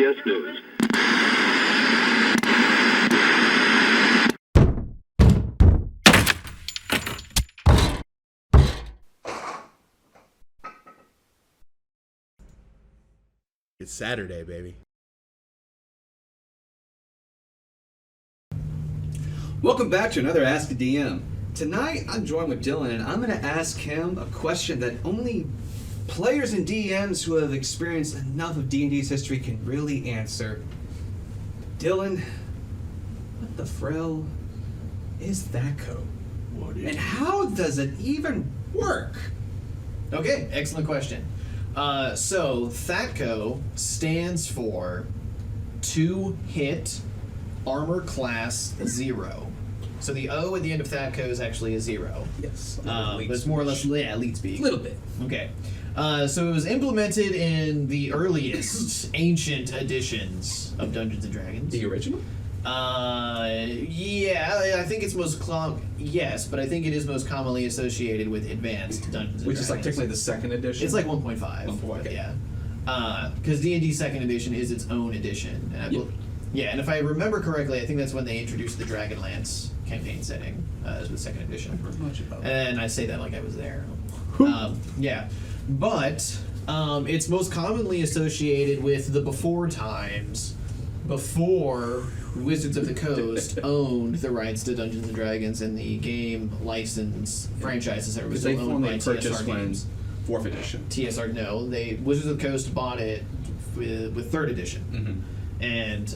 CBS News. It's Saturday, baby. Welcome back to another Ask a DM. Tonight, I'm joined with Dylan, and I'm going to ask him a question that only players and DMs who have experienced enough of D&D's history can really answer. Dylan, what the frill is THAC0? And how does it even work? Okay, excellent question. So THAC0 stands for 2-hit armor class 0. So the O at the end of THAC0 is actually a 0. Yes. But it's more or less elite speak. A little bit. Okay. So it was implemented in the earliest ancient editions of Dungeons and Dragons. The original? Yeah, I think it's yes, but I think it is most commonly associated with advanced Dungeons and Dragons. Which is like technically the second edition? It's like 1.5. Okay. Yeah. Because D&D second edition is its own edition. And and if I remember correctly, I think that's when they introduced the Dragonlance campaign setting as the second edition. I've heard much about that. And I say that like I was there. Yeah. But it's most commonly associated with the before times, before Wizards of the Coast owned the rights to Dungeons and Dragons and the game license franchises that were Because still they owned by formally purchased TSR when Games. 4th edition. TSR, no. Wizards of the Coast bought it with 3rd edition. Mm-hmm. And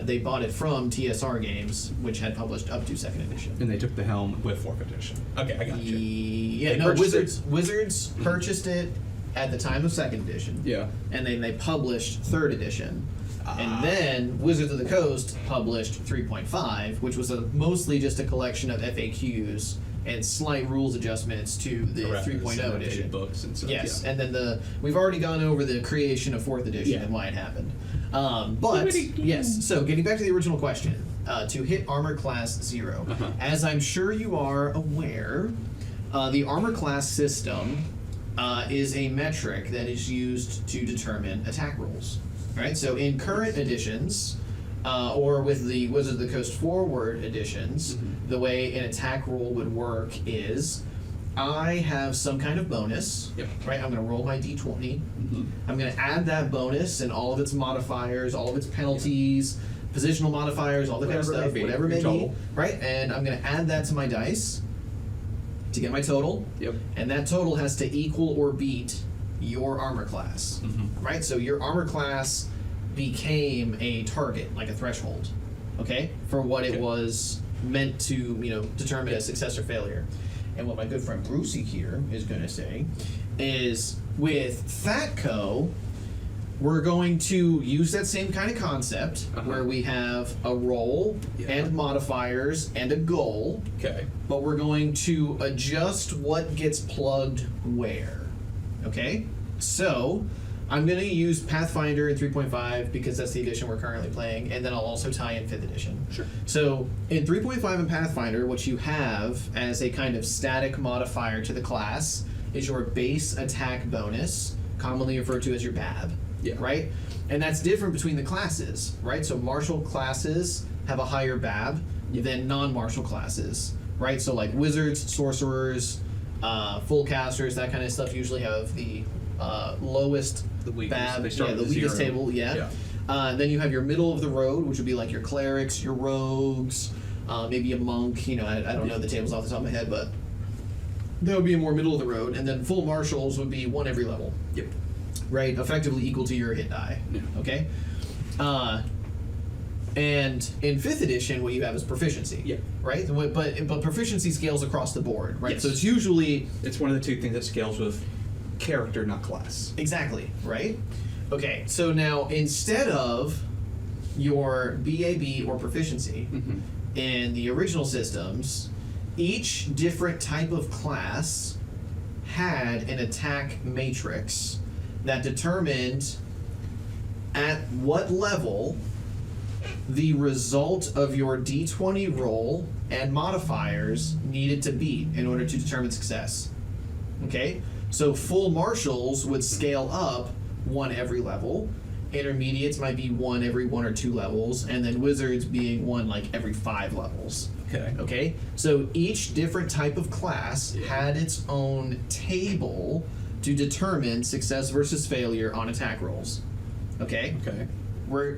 they bought it from TSR Games, which had published up to 2nd edition. And they took the helm with 4th edition. Okay, I got you. Yeah, They no, purchased Wizards purchased it at the time of 2nd edition. Yeah. And then they published 3rd edition. And then Wizards of the Coast published 3.5, which was mostly just a collection of FAQs and slight rules adjustments to the 3.0 edition. Books and stuff. Yes, yeah. and then we've already gone over the creation of 4th edition and why it happened. But yes, so getting back to the original question, to hit armor class 0, as I'm sure you are aware, the armor class system is a metric that is used to determine attack rolls. Right, so in current editions, or with the Wizards of the Coast Forward editions, the way an attack roll would work is I have some kind of bonus, right? I'm going to roll my d20. I'm going to add that bonus and all of its modifiers, all of its penalties, positional modifiers, all that kind of stuff, whatever it may be, right? And I'm going to add that to my dice to get my total. And that total has to equal or beat your armor class, right? So your armor class became a target, like a threshold, okay, for what it was meant to, determine a success or failure. And what my good friend Brucey here is going to say is with THAC0, we're going to use that same kind of concept where we have a roll and modifiers and a goal, but we're going to adjust what gets plugged where. Okay, so I'm going to use Pathfinder in 3.5 because that's the edition we're currently playing, and then I'll also tie in 5th edition. Sure. So in 3.5 in Pathfinder, what you have as a kind of static modifier to the class is your base attack bonus, commonly referred to as your BAB, right? And that's different between the classes, right? So martial classes have a higher BAB than non-martial classes, right? So like wizards, sorcerers, full casters, that kind of stuff usually have the lowest BAB, the weakest table, then you have your middle of the road, which would be like your clerics, your rogues, maybe a monk. I don't know the tables off the top of my head, but that would be a more middle of the road. And then full marshals would be 1 every level. Right, effectively equal to your hit die. Okay. And in 5th edition, what you have is proficiency. Right? But proficiency scales across the board, right? So it's usually... It's one of the two things that scales with character, not class. Exactly, right? Okay, so now instead of your BAB or proficiency in the original systems, each different type of class had an attack matrix that determined at what level the result of your D20 roll and modifiers needed to beat in order to determine success. Okay? So full marshals would scale up 1 every level, intermediates might be one every 1 or 2 levels, and then wizards being one like every 5 levels. Okay. Okay? So each different type of class had its own table to determine success versus failure on attack rolls. Okay? Okay.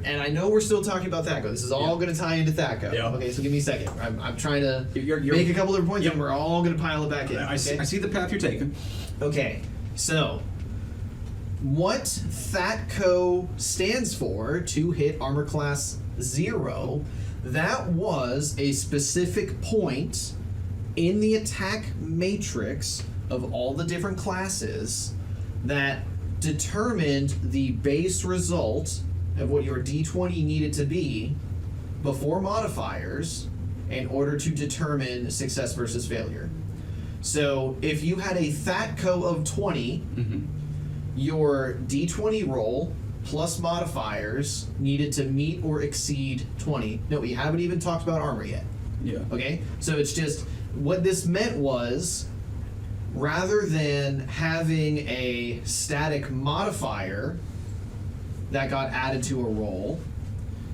And I know we're still talking about THAC0. This is all going to tie into THAC0. Yeah. Okay, so give me a second. I'm trying to You're make a couple of points, Yep. and we're all going to pile it back in. I okay? see the path you're taking. Okay, so what THAC0 stands for to hit armor class 0, that was a specific point in the attack matrix of all the different classes that determined the base result of what your D20 needed to be before modifiers in order to determine success versus failure. So if you had a THAC0 of 20, your D20 roll plus modifiers needed to meet or exceed 20. No, we haven't even talked about armor yet. Yeah. Okay? So it's just, what this meant was, rather than having a static modifier that got added to a roll,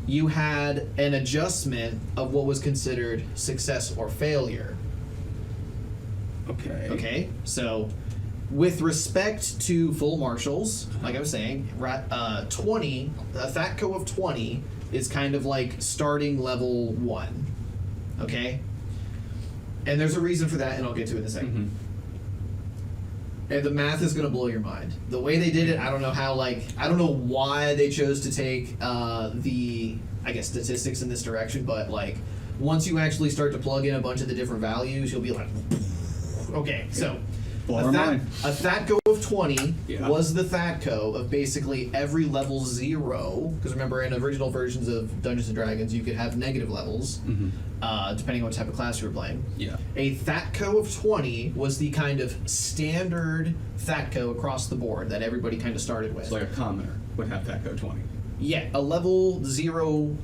you had an adjustment of what was considered success or failure. Okay. Okay, so with respect to full marshals, like I was saying, 20, a THAC0 of 20 is kind of like starting level 1. Okay? And there's a reason for that, and I'll get to it in a second. And the math is going to blow your mind. The way they did it, I don't know how, I don't know why they chose to take the, I guess, statistics in this direction, but, once you actually start to plug in a bunch of the different values, you'll be like, okay, so a THAC0 of 20 was the THAC0 of basically every level 0, because remember, in original versions of Dungeons & Dragons, you could have negative levels, depending on what type of class you were playing. Yeah. A THAC0 of 20 was the kind of standard THAC0 across the board that everybody kind of started with. It's like a commoner would have THAC0 20. Yeah, a level 0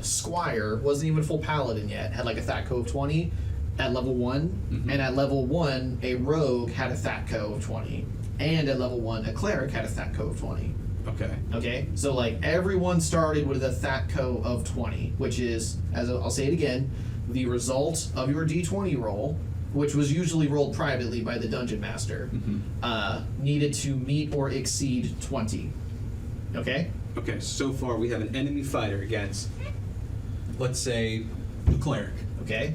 squire wasn't even a full paladin yet, had like a THAC0 of 20 at level 1, and at level 1, a rogue had a THAC0 of 20, and at level 1, a cleric had a THAC0 of 20. Okay. Okay, so everyone started with a THAC0 of 20, which is, as I'll say it again, the result of your D20 roll, which was usually rolled privately by the dungeon master, needed to meet or exceed 20. Okay? Okay, so far we have an enemy fighter against, let's say, the cleric. Okay?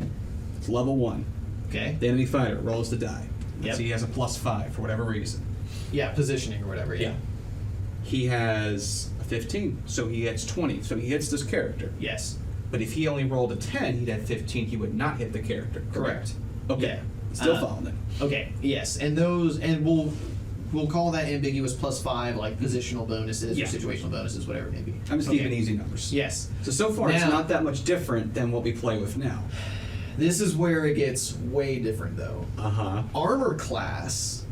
It's level 1. Okay? The enemy fighter rolls the die. Yep. Let's say he has a +5 for whatever reason. Yeah, positioning or whatever, yeah. He has a 15, so he hits 20. So he hits this character. Yes. But if he only rolled a 10, he'd have 15. He would not hit the character. Correct. Okay. Yeah. Still following it. Okay, yes. And we'll call that ambiguous +5, like positional bonuses or situational bonuses, whatever it may be. I'm just keeping easy numbers. Yes. So far it's Now- not that much different than what we play with now. This is where it gets way different, though. Armor class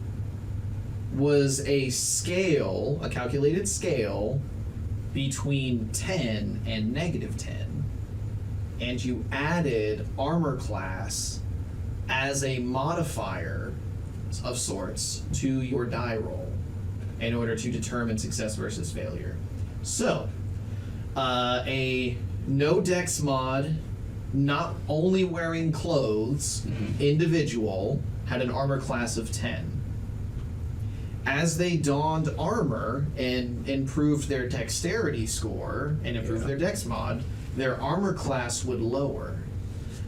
was a scale, a calculated scale, between 10 and -10. And you added armor class as a modifier of sorts to your die roll in order to determine success versus failure. So, a no dex mod, not only wearing clothes, individual, had an armor class of 10. As they donned armor and improved their dexterity score and improved their dex mod, their armor class would lower.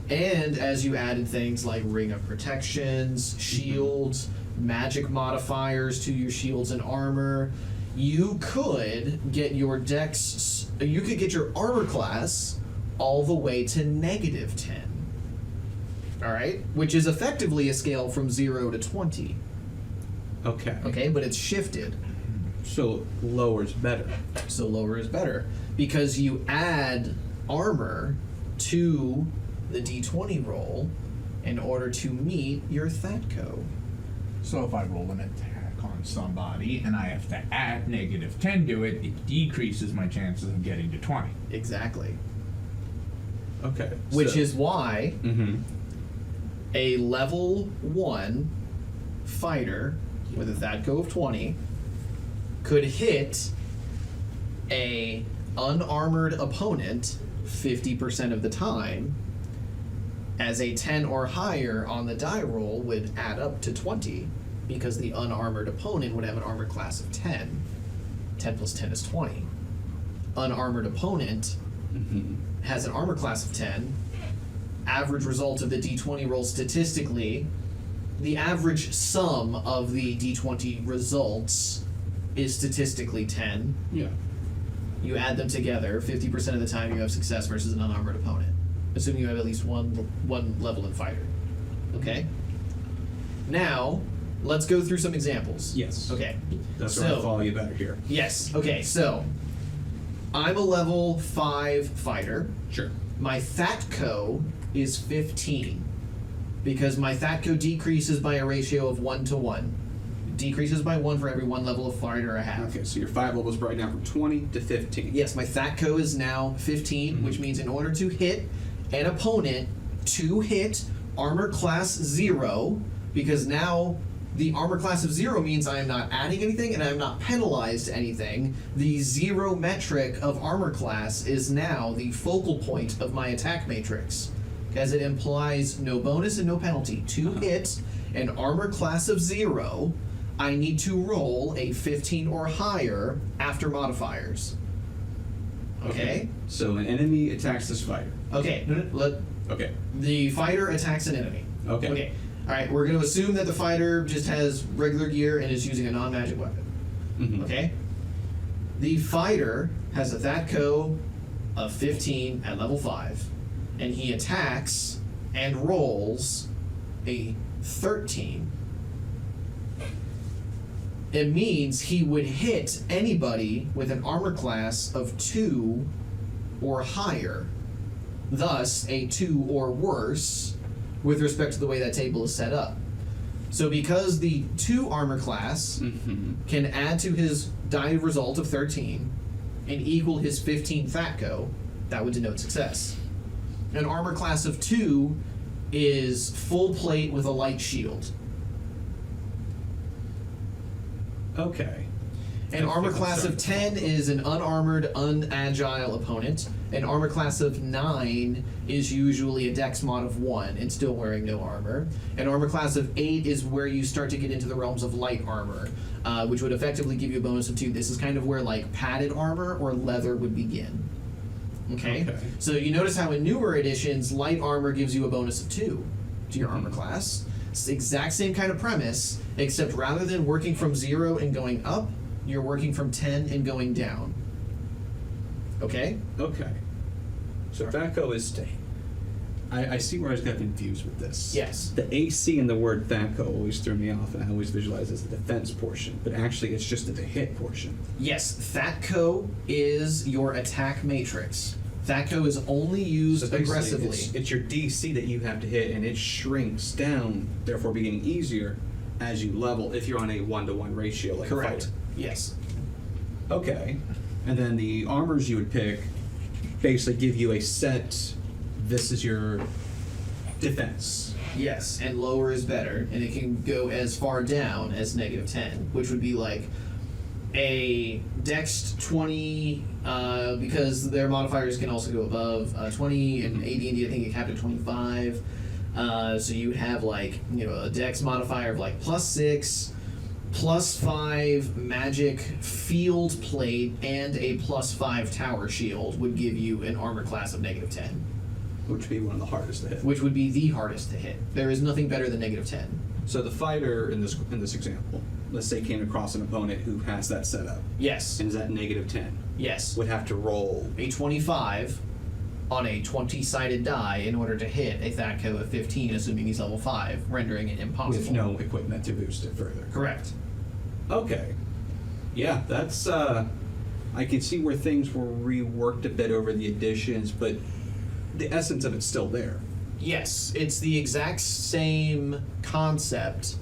And as you added things like ring of protections, shields, magic modifiers to your shields and armor, you could get your armor class all the way to -10. All right? Which is effectively a scale from 0 to 20. Okay. Okay, but it's shifted. So lower's better. So lower is better. Because you add armor to the D20 roll in order to meet your THAC0. So if I roll an attack on somebody and I have to add -10 to it, it decreases my chances of getting to 20. Exactly. Okay. Which is why Mm-hmm. a level 1 fighter with a THAC0 of 20 could hit a unarmored opponent 50% of the time as a 10 or higher on the die roll would add up to 20 because the unarmored opponent would have an armor class of 10. 10 plus 10 is 20. Unarmored opponent has an armor class of 10. Average result of the d20 roll statistically, the average sum of the d20 results is statistically 10. Yeah. You add them together, 50% of the time you have success versus an unarmored opponent, assuming you have at least one level in fighter. Okay? Now, let's go through some examples. Yes. Okay. That's where I follow you better here. Yes. Okay, so I'm a level 5 fighter. Sure. My THAC0 is 15 because my THAC0 decreases by a ratio of 1 to 1. It decreases by 1 for every 1 level of fighter I have. Okay, so your 5 levels right now from 20 to 15. Yes, my THAC0 is now 15, which means in order to hit an opponent to hit armor class 0, because now the armor class of 0 means I am not adding anything and I am not penalized to anything. The 0 metric of armor class is now the focal point of my attack matrix, as it implies no bonus and no penalty. To hit an armor class of 0, I need to roll a 15 or higher after modifiers. Okay? So an enemy attacks this fighter. Okay, Okay. the fighter attacks an enemy. Okay. Okay. All right, we're going to assume that the fighter just has regular gear and is using a non-magic weapon. Okay? The fighter has a THAC0 of 15 at level 5, and he attacks and rolls a 13. It means he would hit anybody with an armor class of 2 or higher, thus a 2 or worse with respect to the way that table is set up. So because the 2 armor class can add to his die result of 13 and equal his 15 THAC0, that would denote success. An armor class of 2 is full plate with a light shield. Okay. An armor class of 10 is an unarmored, unagile opponent. An armor class of 9 is usually a dex mod of 1 and still wearing no armor. An armor class of 8 is where you start to get into the realms of light armor, which would effectively give you a bonus of 2. This is kind of where like padded armor or leather would begin. Okay? So you notice how in newer editions, light armor gives you a bonus of 2 to your armor class. It's the exact same kind of premise, except rather than working from 0 and going up, you're working from 10 and going down. Okay? Okay. So THAC0 is staying. I see where I was got confused with this. Yes. The AC in the word THAC0 always threw me off, and I always visualize as the defense portion, but actually it's just the hit portion. Yes, THAC0 is your attack matrix. THAC0 is only used So basically, aggressively. It's your DC that you have to hit, and it shrinks down, therefore being easier as you level if you're on a 1-to-1 ratio like Correct. a fighter. Yes. Okay. And then the armors you would pick basically give you a set, this is your defense. Yes, and lower is better, and it can go as far down as -10, which would be like a dex 20, because their modifiers can also go above 20, and AD&D I think it capped at 25. So you would have like, a dex modifier of like +6, +5 magic field plate, and a +5 tower shield would give you an armor class of -10. Which would be one of the hardest to hit. Which would be the hardest to hit. There is nothing better than -10. So the fighter in this example, let's say came across an opponent who has that set up Yes. and is at -10, Yes. would have to roll. A 25 on a 20-sided die in order to hit a THAC0 of 15, assuming he's level 5, rendering it impossible. With no equipment to boost it further. Correct. Okay. Yeah, that's I can see where things were reworked a bit over the additions, but the essence of it's still there. Yes, it's the exact same concept,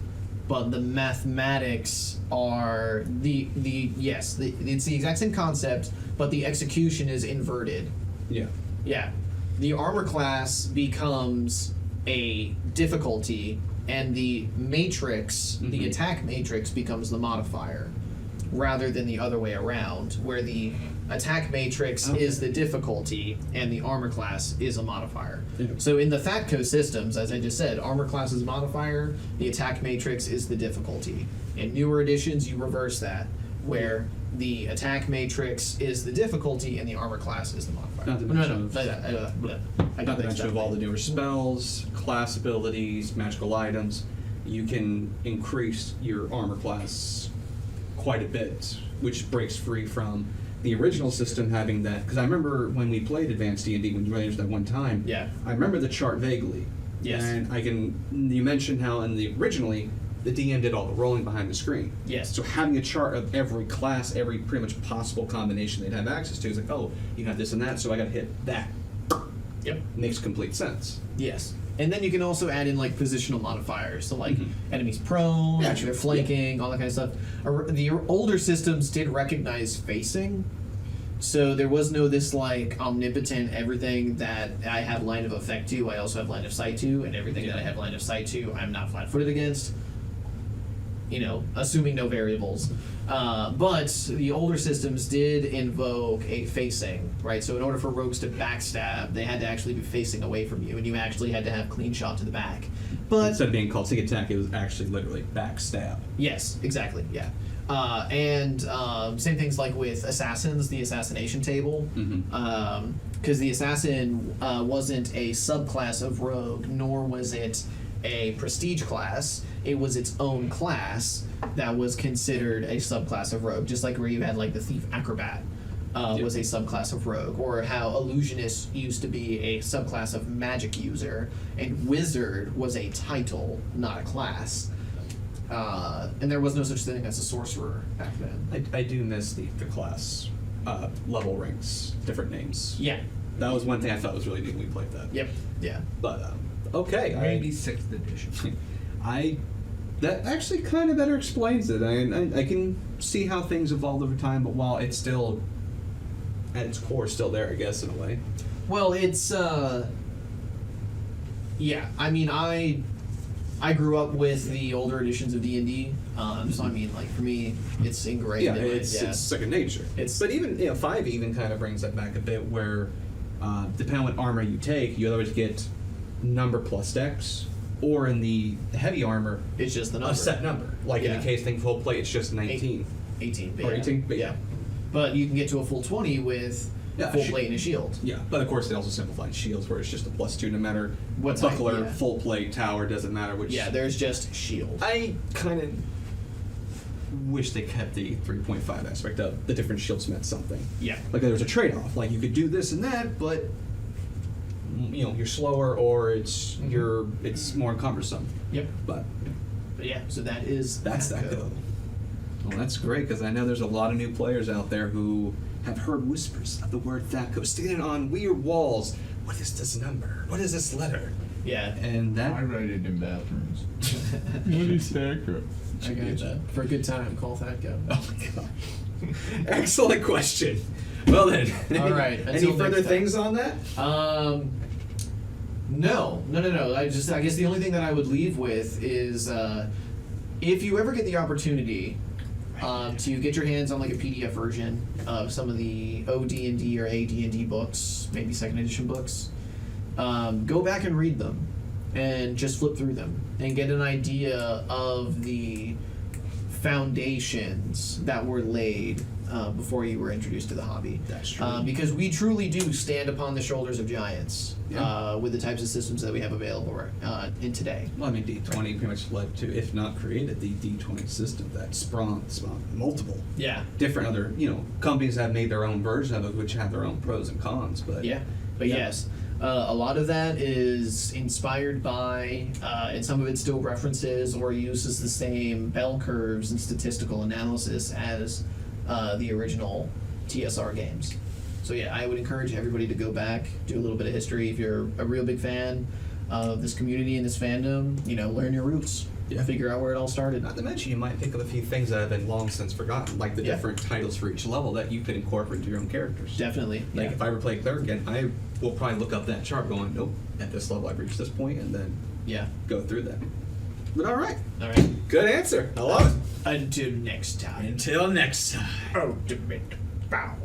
but the mathematics are it's the exact same concept, but the execution is inverted. Yeah. Yeah. The armor class becomes a difficulty, and the matrix, the attack matrix, becomes the modifier. rather than the other way around, where the attack matrix is the difficulty and the armor class is a modifier. Yeah. So in the THAC0 systems, as I just said, armor class is a modifier, the attack matrix is the difficulty. In newer editions, you reverse that, where the attack matrix is the difficulty and the armor class is the modifier. Not to mention I Not got to mixed mention up. of all the newer spells, class abilities, magical items, you can increase your armor class quite a bit, which breaks free from the original system having that. Because I remember when we played Advanced D&D, when you ran into that one time, Yeah. I remember the chart vaguely. Yes. And you mentioned how originally the DM did all the rolling behind the screen. Yes. So having a chart of every class, every pretty much possible combination they'd have access to is like, oh, you have this and that, so I got to hit that. Yep. Makes complete sense. Yes. And then you can also add in like positional modifiers, so like enemies prone, Yeah, sure. they're flanking, all that kind of stuff. The older systems did recognize facing, so there was no this like omnipotent everything that I have line of effect to, I also have line of sight to, and everything that I have line of sight to, I'm not flat-footed against. You know, assuming no variables. But the older systems did invoke a facing, right? So in order for rogues to backstab, they had to actually be facing away from you, and you actually had to have clean shot to the back. But Instead of being called sneak attack, it was actually literally backstab. yes, exactly, yeah. And same things like with assassins, the assassination table. Because the assassin wasn't a subclass of rogue, nor was it a prestige class. It was its own class that was considered a subclass of rogue, just like where you had like the thief acrobat was a subclass of rogue, or how illusionist used to be a subclass of magic user, and wizard was a title, not a class. And there was no such thing as a sorcerer back then. I do miss the class level ranks, different names. Yeah. That was one thing I thought was really neat when we played that. Yep. Yeah. But okay, Maybe 6th edition. That actually kind of better explains it. I can see how things evolved over time, but while it's still at its core still there, I guess, in a way. Well, it's yeah. I mean, I grew up with the older editions of D&D, so I mean, like for me, it's ingrained. Yeah, in my, it's second nature. But even 5 even kind of brings that back a bit, where depending on what armor you take, you otherwise get number plus dex, or in the heavy armor, it's just the number. a set number. Like in the case thing full plate, it's just 19. 18. But Or yeah. 18, but yeah. But you can get to a full 20 with full plate and a shield. Yeah, but of course they also simplified shields, where it's just a +2 no matter What what type, buckler, yeah. full plate, tower, doesn't matter which. Yeah, there's just shield. I kind of wish they kept the 3.5 aspect of the different shields meant something. Yeah. Like there was a trade-off. Like you could do this and that, but you're slower, or it's more cumbersome. Yep. But yeah, so that's that go. Well, that's great, because I know there's a lot of new players out there who have heard whispers of the word THAC0 standing on weird walls. What is this number? What is this letter? Yeah. And I that write it in bathrooms. What is THAC0? I got that. For a good time, call THAC0. oh my god, excellent question. Well then, All right, Any until further next time. things on that? No. I guess the only thing that I would leave with is if you ever get the opportunity to get your hands on like a PDF version of some of the OD&D or AD&D books, maybe second edition books, go back and read them and just flip through them and get an idea of the foundations that were laid before you were introduced to the hobby. That's true. Because we truly do stand upon the shoulders of giants with the types of systems that we have available in today. Well, I mean, D20 pretty much led to, if not created, the D20 system that spawned multiple Yeah. different other, companies have made their own version of it, which have their own pros and cons. But Yeah. But yes, a lot of that is inspired by, and some of it still references or uses the same bell curves and statistical analysis as the original TSR games. So yeah, I would encourage everybody to go back, do a little bit of history. If you're a real big fan of this community and this fandom, learn your roots. Yeah. Figure out where it all started. not to mention, you might pick up a few things that have been long since forgotten, like the different titles for each level that you could incorporate into your own characters. Definitely. Like yeah. if I ever play Cleric again, I will probably look up that chart going, nope, at this level I've reached this point, and then Yeah. go through that. But all right. All right. Good answer. I love it. Until next time. Until next time. Ultimate power.